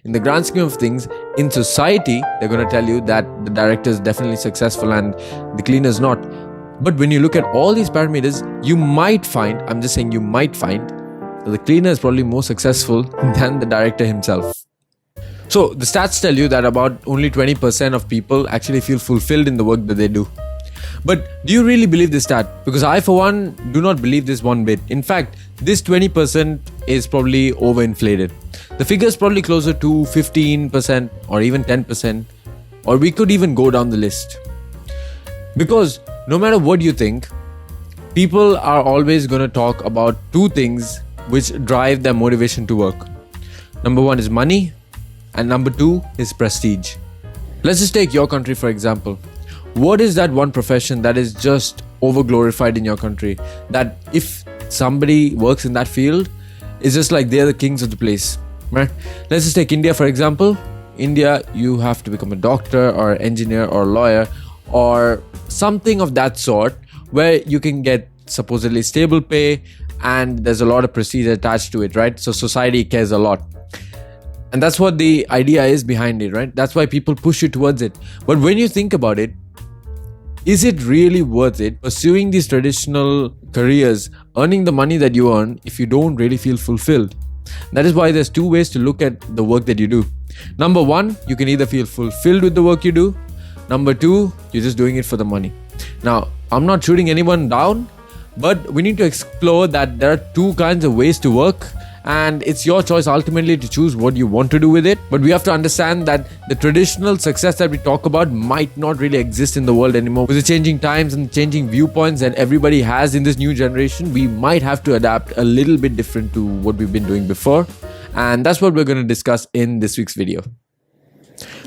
in the grand scheme of things, in society, they're going to tell you that the director is definitely successful and the cleaner is not. But when you look at all these parameters, you might find, I'm just saying you might find, that the cleaner is probably more successful than the director himself. So the stats tell you that about only 20% of people actually feel fulfilled in the work that they do. But do you really believe this stat? Because I, for one, do not believe this one bit. In fact, this 20% is probably overinflated. The figure is probably closer to 15% or even 10%, or we could even go down the list. Because no matter what you think, people are always going to talk about two things which drive their motivation to work. Number one is money, and number two is prestige. Let's just take your country for example. What is that one profession that is just over-glorified in your country? That if somebody works in that field, it's just like they're the kings of the place, right? Let's just take India for example. India, you have to become a doctor or an engineer or a lawyer or something of that sort where you can get supposedly stable pay and there's a lot of prestige attached to it, right? So society cares a lot. And that's what the idea is behind it, right? That's why people push you towards it. But when you think about it, is it really worth it pursuing these traditional careers, earning the money that you earn if you don't really feel fulfilled? That is why there's two ways to look at the work that you do. Number one, you can either feel fulfilled with the work you do. Number two, you're just doing it for the money. Now, I'm not shooting anyone down, but we need to explore that there are two kinds of ways to work. And it's your choice ultimately to choose what you want to do with it. But we have to understand that the traditional success that we talk about might not really exist in the world anymore. With the changing times and the changing viewpoints that everybody has in this new generation, we might have to adapt a little bit different to what we've been doing before. And that's what we're going to discuss in this week's video.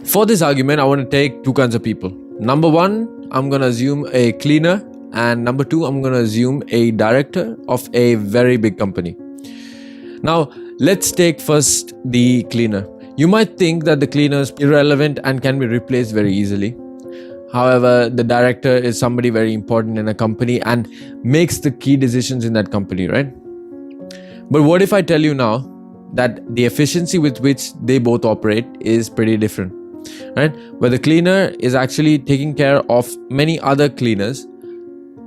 For this argument, I want to take two kinds of people. Number one, I'm going to assume a cleaner. And number two, I'm going to assume a director of a very big company. Now, let's take first the cleaner. You might think that the cleaner is irrelevant and can be replaced very easily. However, the director is somebody very important in a company and makes the key decisions in that company, right? But what if I tell you now that the efficiency with which they both operate is pretty different, right? Where the cleaner is actually taking care of many other cleaners,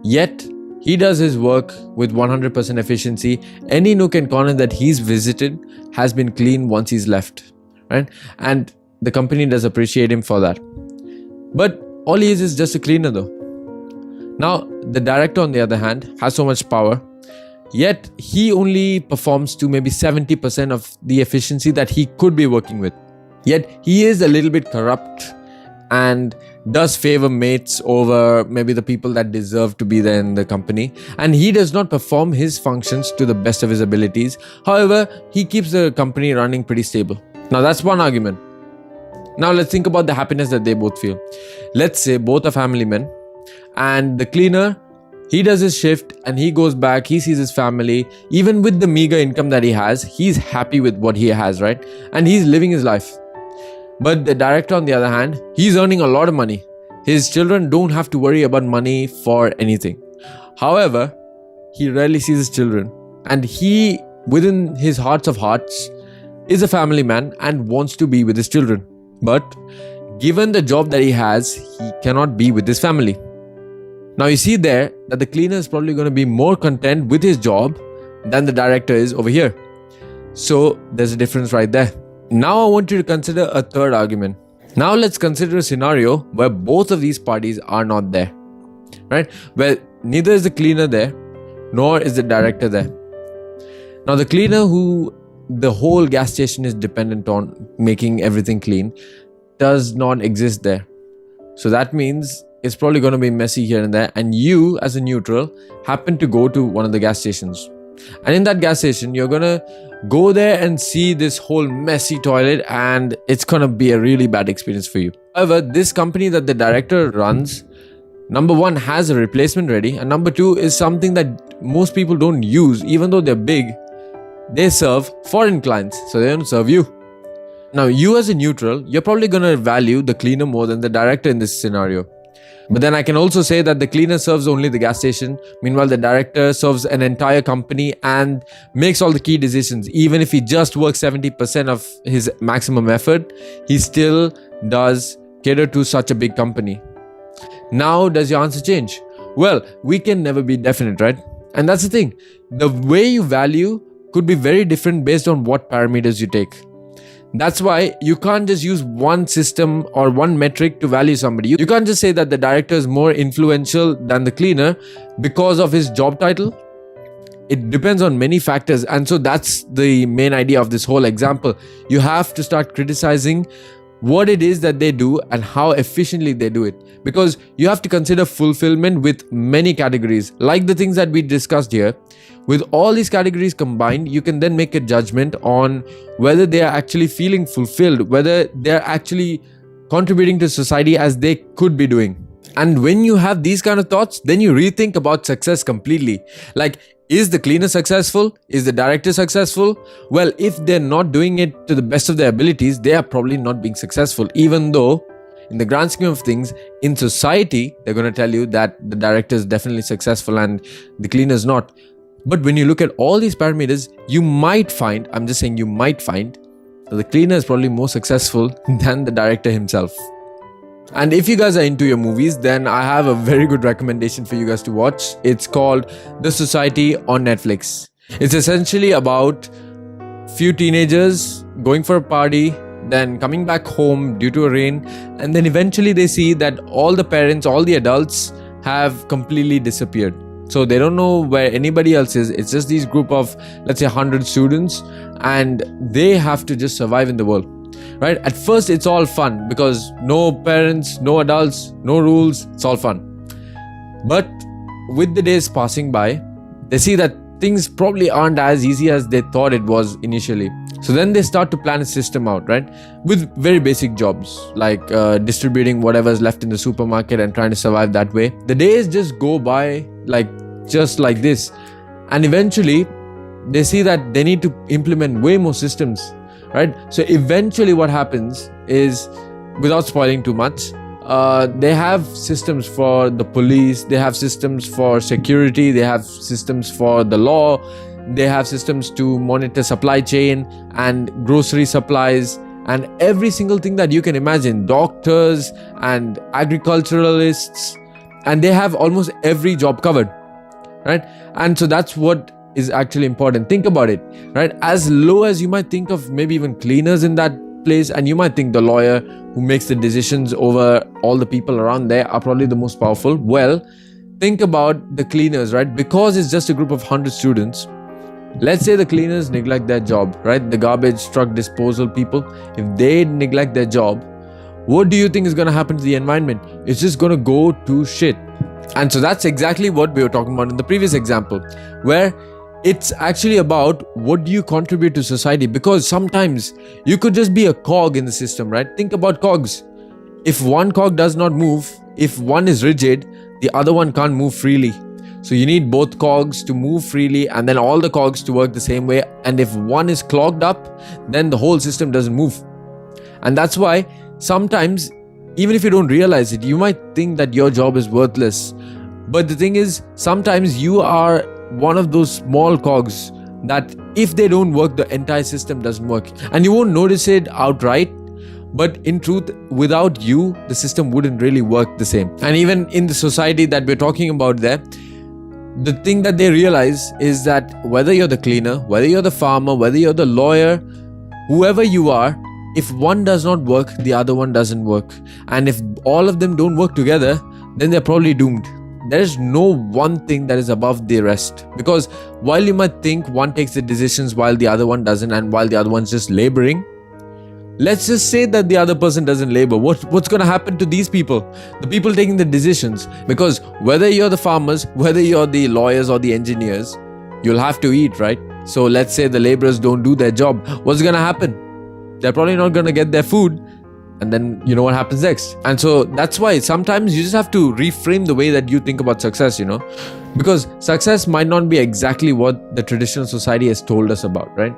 yet he does his work with 100% efficiency. Any nook and corner that he's visited has been clean once he's left, right? And the company does appreciate him for that. But all he is just a cleaner though. Now, the director on the other hand has so much power, yet he only performs to maybe 70% of the efficiency that he could be working with. Yet he is a little bit corrupt and does favor mates over maybe the people that deserve to be there in the company, and he does not perform his functions to the best of his abilities. However, he keeps the company running pretty stable. Now that's one argument. Now let's think about the happiness that they both feel. Let's say both are family men, and the cleaner, he does his shift and he goes back, he sees his family. Even with the meager income that he has, he's happy with what he has, right? And he's living his life. But the director on the other hand, he's earning a lot of money. His children don't have to worry about money for anything. However, he rarely sees his children. And he, within his hearts of hearts, is a family man and wants to be with his children. But given the job that he has, he cannot be with his family. Now you see there that the cleaner is probably going to be more content with his job than the director is over here. So there's a difference right there. Now I want you to consider a third argument. Now let's consider a scenario where both of these parties are not there, right? Where neither is the cleaner there, nor is the director there. Now the cleaner who the whole gas station is dependent on making everything clean does not exist there. So that means it's probably going to be messy here and there, and you as a neutral happen to go to one of the gas stations. And in that gas station, you're going to go there and see this whole messy toilet, and it's going to be a really bad experience for you. However, this company that the director runs, number one, has a replacement ready, and number two is something that most people don't use. Even though they're big, they serve foreign clients, so they don't serve you. Now, you as a neutral, you're probably going to value the cleaner more than the director in this scenario. But then I can also say that the cleaner serves only the gas station. Meanwhile, the director serves an entire company and makes all the key decisions. Even if he just works 70% of his maximum effort, he still does cater to such a big company. Now, does your answer change? Well, we can never be definite, right? And that's the thing. The way you value could be very different based on what parameters you take. That's why you can't just use one system or one metric to value somebody. You can't just say that the director is more influential than the cleaner because of his job title. It depends on many factors. And so that's the main idea of this whole example. You have to start criticizing what it is that they do and how efficiently they do it. Because you have to consider fulfillment with many categories, like the things that we discussed here. With all these categories combined, you can then make a judgment on whether they are actually feeling fulfilled, whether they're actually contributing to society as they could be doing. And when you have these kind of thoughts, then you rethink about success completely. Like, is the cleaner successful? Is the director successful? Well, if they're not doing it to the best of their abilities, they are probably not being successful, even though in the grand scheme of things, in society, they're going to tell you that the director is definitely successful and the cleaner is not. But when you look at all these parameters, you might find, I'm just saying you might find, that the cleaner is probably more successful than the director himself. And if you guys are into your movies, then I have a very good recommendation for you guys to watch. It's called The Society on Netflix. It's essentially about few teenagers going for a party, then coming back home due to a rain, and then eventually they see that all the parents, all the adults have completely disappeared. So they don't know where anybody else is. It's just these group of, let's say, 100 students, and they have to just survive in the world. Right? At first, it's all fun because no parents, no adults, no rules. It's all fun. But with the days passing by, they see that things probably aren't as easy as they thought it was initially. So then they start to plan a system out, right? With very basic jobs like distributing whatever's left in the supermarket and trying to survive that way. The days just go by just like this. And eventually, they see that they need to implement way more systems. Right? So eventually what happens is, without spoiling too much, they have systems for the police, they have systems for security, they have systems for the law, they have systems to monitor supply chain and grocery supplies and every single thing that you can imagine, doctors and agriculturalists, and they have almost every job covered, right? And so that's what is actually important. Think about it, right? As low as you might think of maybe even cleaners in that place, and you might think the lawyer who makes the decisions over all the people around there are probably the most powerful. Well, think about the cleaners, right? Because it's just a group of 100 students. Let's say the cleaners neglect their job, right? The garbage truck disposal people, if they neglect their job, what do you think is going to happen to the environment? It's just going to go to shit. And so that's exactly what we were talking about in the previous example, where it's actually about what do you contribute to society, because sometimes you could just be a cog in the system, right? Think about cogs. If one cog does not move, if one is rigid, the other one can't move freely. So you need both cogs to move freely and then all the cogs to work the same way. And if one is clogged up, then the whole system doesn't move. And that's why sometimes, even if you don't realize it, you might think that your job is worthless. But the thing is, sometimes you are one of those small cogs that if they don't work, the entire system doesn't work. And you won't notice it outright, but in truth, without you, the system wouldn't really work the same. And even in the society that we're talking about there, the thing that they realize is that whether you're the cleaner, whether you're the farmer, whether you're the lawyer, whoever you are, if one does not work, the other one doesn't work. And if all of them don't work together, then they're probably doomed. There is no one thing that is above the rest, because while you might think one takes the decisions while the other one doesn't, and while the other one's just laboring, let's just say that the other person doesn't labor. What's going to happen to these people, the people taking the decisions? Because whether you're the farmers, whether you're the lawyers or the engineers, you'll have to eat, right? So let's say the laborers don't do their job. What's going to happen? They're probably not going to get their food. And then you know what happens next. And so that's why sometimes you just have to reframe the way that you think about success, because success might not be exactly what the traditional society has told us about, right?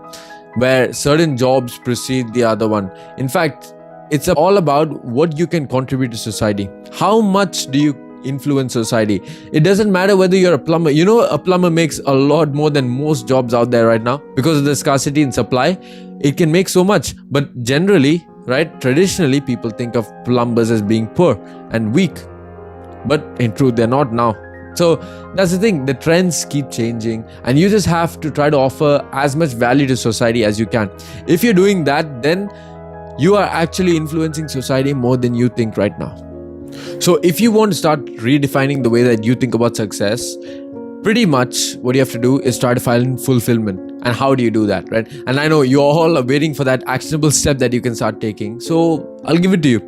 Where certain jobs precede the other one. In fact, It's all about what you can contribute to society. How much do you influence society? It doesn't matter whether you're a plumber. You know, a plumber makes a lot more than most jobs out there right now because of the scarcity in supply. It can make so much, but generally, right, traditionally, people think of plumbers as being poor and weak, but in truth, they're not now. So that's the thing, the trends keep changing, and you just have to try to offer as much value to society as you can. If you're doing that, then you are actually influencing society more than you think right now. So if you want to start redefining the way that you think about success, pretty much what you have to do is try to find fulfillment. And how do you do that, right? And I know you all are waiting for that actionable step that you can start taking. So I'll give it to you.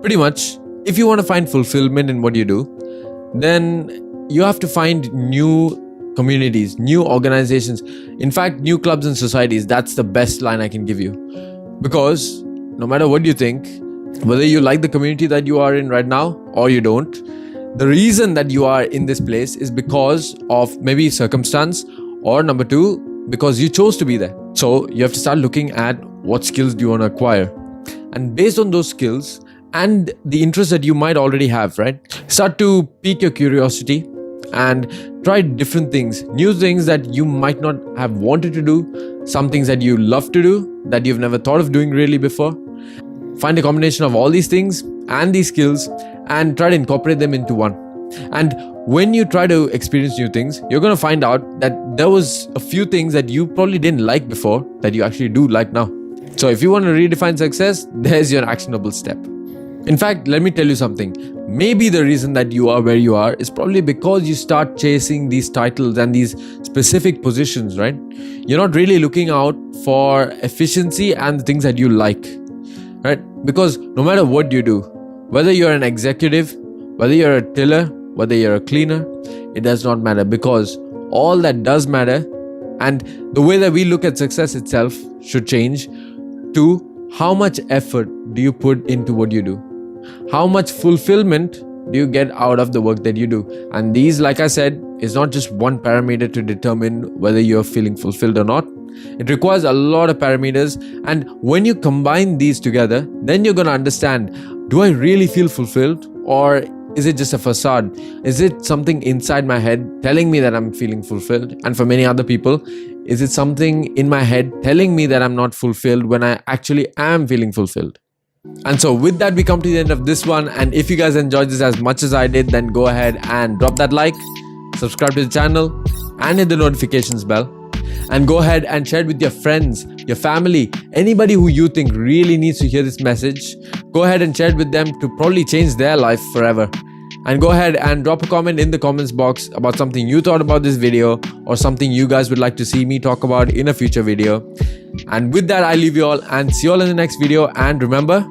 Pretty much, if you want to find fulfillment in what you do, then you have to find new communities, new organizations, in fact, new clubs and societies. That's the best line I can give you. Because no matter what you think, whether you like the community that you are in right now or you don't, the reason that you are in this place is because of maybe circumstance, or number two, because you chose to be there. So you have to start looking at what skills do you want to acquire. And based on those skills and the interests that you might already have, right? Start to pique your curiosity and try different things, new things that you might not have wanted to do, some things that you love to do that you've never thought of doing really before. Find a combination of all these things and these skills and try to incorporate them into one. And when you try to experience new things, you're going to find out that there was a few things that you probably didn't like before that you actually do like now. So if you want to redefine success, there's your actionable step. In fact, let me tell you something. Maybe the reason that you are where you are is probably because you start chasing these titles and these specific positions, right? You're not really looking out for efficiency and the things that you like, right? Because no matter what you do, whether you're an executive, whether you're a tiller, whether you're a cleaner, it does not matter, because all that does matter, and the way that we look at success itself should change to how much effort do you put into what you do? How much fulfillment do you get out of the work that you do? And these, like I said, is not just one parameter to determine whether you're feeling fulfilled or not. It requires a lot of parameters, and when you combine these together, then you're going to understand, do I really feel fulfilled, or is it just a facade? Is it something inside my head telling me that I'm feeling fulfilled? And for many other people, is it something in my head telling me that I'm not fulfilled when I actually am feeling fulfilled? And so with that, we come to the end of this one. And if you guys enjoyed this as much as I did, then go ahead and drop that like, subscribe to the channel, and hit the notifications bell. And go ahead and share it with your friends, your family, anybody who you think really needs to hear this message. Go ahead and share it with them to probably change their life forever. And go ahead and drop a comment in the comments box about something you thought about this video, or something you guys would like to see me talk about in a future video. And with that, I leave you all and see you all in the next video. And remember,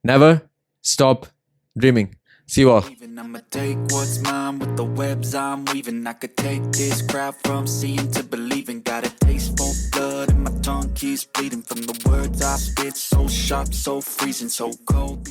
never stop dreaming. See you all. I'ma take what's mine with the webs I'm weaving. I could take this crowd from seeing to believing. Got a taste for blood and my tongue keeps bleeding from the words I spit. So sharp, so freezing, so cold.